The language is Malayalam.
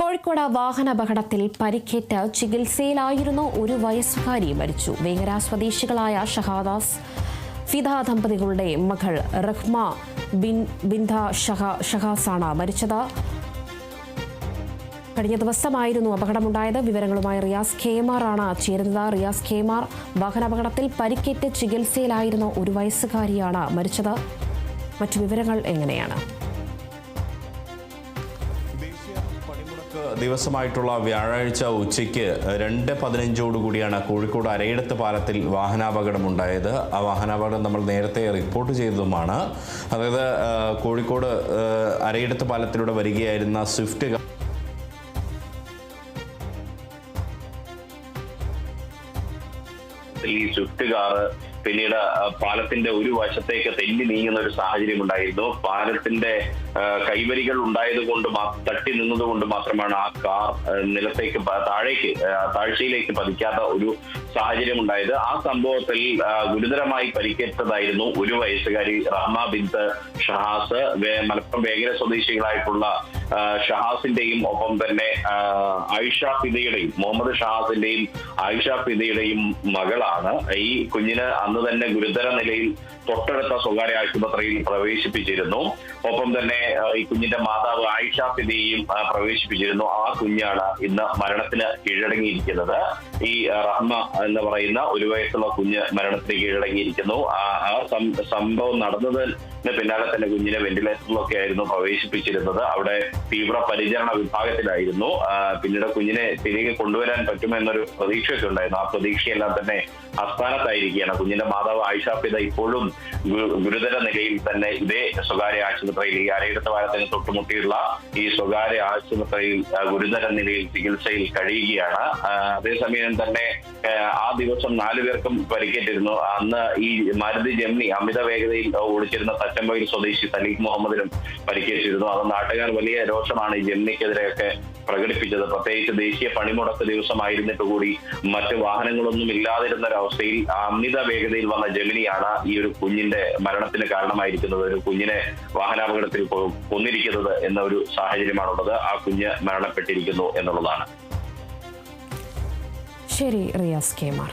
കോഴിക്കോട് വാഹനാപകടത്തിൽ പരിക്കേറ്റ് ചികിത്സയിലായിരുന്ന ഒരു വയസ്സുകാരി മരിച്ചു. വേങ്ങര സ്വദേശികളായ ഷഹാദാസ് ഫിദ ദമ്പതികളുടെ മകൾ റഹ്മ ബിന്ദ ഷഹാസാണ് മരിച്ചത്. കഴിഞ്ഞ ദിവസമായിരുന്നു അപകടമുണ്ടായത്. വിവരങ്ങളുമായി റിയാസ് കെമാർ ആണ് ചേരുന്നത്. റിയാസ് കെമാർ, വാഹനാപകടത്തിൽ പരിക്കേറ്റ് ചികിത്സയിലായിരുന്ന ഒരു വയസ്സുകാരിയാണ് മരിച്ചത്. മറ്റു വിവരങ്ങൾ എങ്ങനെയാണ്? ദിവസമായിട്ടുള്ള വ്യാഴാഴ്ച ഉച്ചയ്ക്ക് 2:15 കോഴിക്കോട് അരയിടത്ത് പാലത്തിൽ വാഹനാപകടമുണ്ടായത്. ആ വാഹനാപകടം നമ്മൾ നേരത്തെ റിപ്പോർട്ട് ചെയ്തതുമാണ്. അതായത് കോഴിക്കോട് അരയിടത്ത് പാലത്തിലൂടെ വരികയായിരുന്ന സ്വിഫ്റ്റ് കാറ് പിന്നീട് പാലത്തിന്റെ ഒരു വശത്തേക്ക് തെന്നി നീങ്ങുന്ന ഒരു സാഹചര്യം ഉണ്ടായിരുന്നു. പാലത്തിന്റെ കൈവരികൾ ഉണ്ടായതുകൊണ്ട് തട്ടി നിന്നതുകൊണ്ട് മാത്രമാണ് ആ കാർ നിലത്തേക്ക് താഴ്ചയിലേക്ക് പതിക്കാത്ത ഒരു സാഹചര്യം ഉണ്ടായത്. ആ സംഭവത്തിൽ ഗുരുതരമായി പരിക്കേറ്റതായിരുന്നു ഒരു വയസ്സുകാരി റഹ്മ ബിന്ത് ഷഹാസ്. മലപ്പുറം വേങ്ങര സ്വദേശികളായിട്ടുള്ള ഷഹാസിന്റെയും ഒപ്പം തന്നെ ആയിഷ ഫിദയുടെയും, മുഹമ്മദ് ഷഹാസിന്റെയും ആയിഷ ഫിദയുടെയും മകളാണ്. ഈ കുഞ്ഞിന് അന്ന് തന്നെ ഗുരുതര നിലയിൽ തൊട്ടടുത്ത സ്വകാര്യ ആശുപത്രിയിൽ പ്രവേശിപ്പിച്ചിരുന്നു. ഒപ്പം തന്നെ ഈ കുഞ്ഞിന്റെ മാതാവ് ആയിഷ ഫിദയെയും പ്രവേശിപ്പിച്ചിരുന്നു. ആ കുഞ്ഞാണ് ഇന്ന് മരണത്തിന് കീഴടങ്ങിയിരിക്കുന്നത്. ഈ റഹ്മ എന്ന് പറയുന്ന ഒരു വയസ്സുള്ള കുഞ്ഞ് മരണത്തിന് കീഴടങ്ങിയിരിക്കുന്നു. ആ സംഭവം നടന്നതിന് പിന്നാലെ തന്നെ കുഞ്ഞിനെ വെന്റിലേറ്ററിലൊക്കെ ആയിരുന്നു പ്രവേശിപ്പിച്ചിരുന്നത്. അവിടെ തീവ്ര പരിചരണ വിഭാഗത്തിലായിരുന്നു. പിന്നീട് കുഞ്ഞിനെ തിരികെ കൊണ്ടുവരാൻ പറ്റുമെന്നൊരു പ്രതീക്ഷയൊക്കെ ഉണ്ടായിരുന്നു. ആ പ്രതീക്ഷയെല്ലാം തന്നെ അസ്ഥാനത്തായിരിക്കുകയാണ്. കുഞ്ഞിന്റെ മാതാവ് ആയിഷ ഫിദ ഇപ്പോഴും ഗുരുതര നിലയിൽ തന്നെ ഇതേ സ്വകാര്യ ആശുപത്രിയിൽ, ഈ അരയിടത്ത് പാലത്തിന് തൊട്ടുമുട്ടിയുള്ള ഈ സ്വകാര്യ ആശുപത്രിയിൽ ഗുരുതര നിലയിൽ ചികിത്സയിൽ കഴിയുകയാണ്. അതേസമയം തന്നെ ആ ദിവസം 4 പേർക്കും പരിക്കേറ്റിരുന്നു. അന്ന് ഈ മാരുതി ജെമിനി അമിത വേഗതയിൽ ഓടിച്ചിരുന്ന തച്ചമ്പയിൽ സ്വദേശി സലീഖ് മുഹമ്മദിനും പരിക്കേറ്റിരുന്നു. അത് നാട്ടുകാർ വലിയ രോഷമാണ് ഈ ജെമിനിക്കെതിരെയൊക്കെ പ്രകടിപ്പിച്ചത്. പ്രത്യേകിച്ച് ദേശീയ പണിമുടക്ക് ദിവസമായിരുന്നിട്ട് കൂടി മറ്റ് വാഹനങ്ങളൊന്നും ഇല്ലാതിരുന്ന ഒരവസ്ഥയിൽ അമിത വേഗതയിൽ വന്ന ജെമിനിയാണ് ഈ ഒരു കുഞ്ഞിന്റെ മരണത്തിന് കാരണമായിരിക്കുന്നത്. ഒരു കുഞ്ഞിനെ വാഹനാപകടത്തിൽ കൊന്നിരിക്കുന്നത് എന്ന ഒരു സാഹചര്യമാണുള്ളത്. ആ കുഞ്ഞ് മരണപ്പെട്ടിരിക്കുന്നു എന്നുള്ളതാണ്. ശരി, റിയാസ് കെമാർ.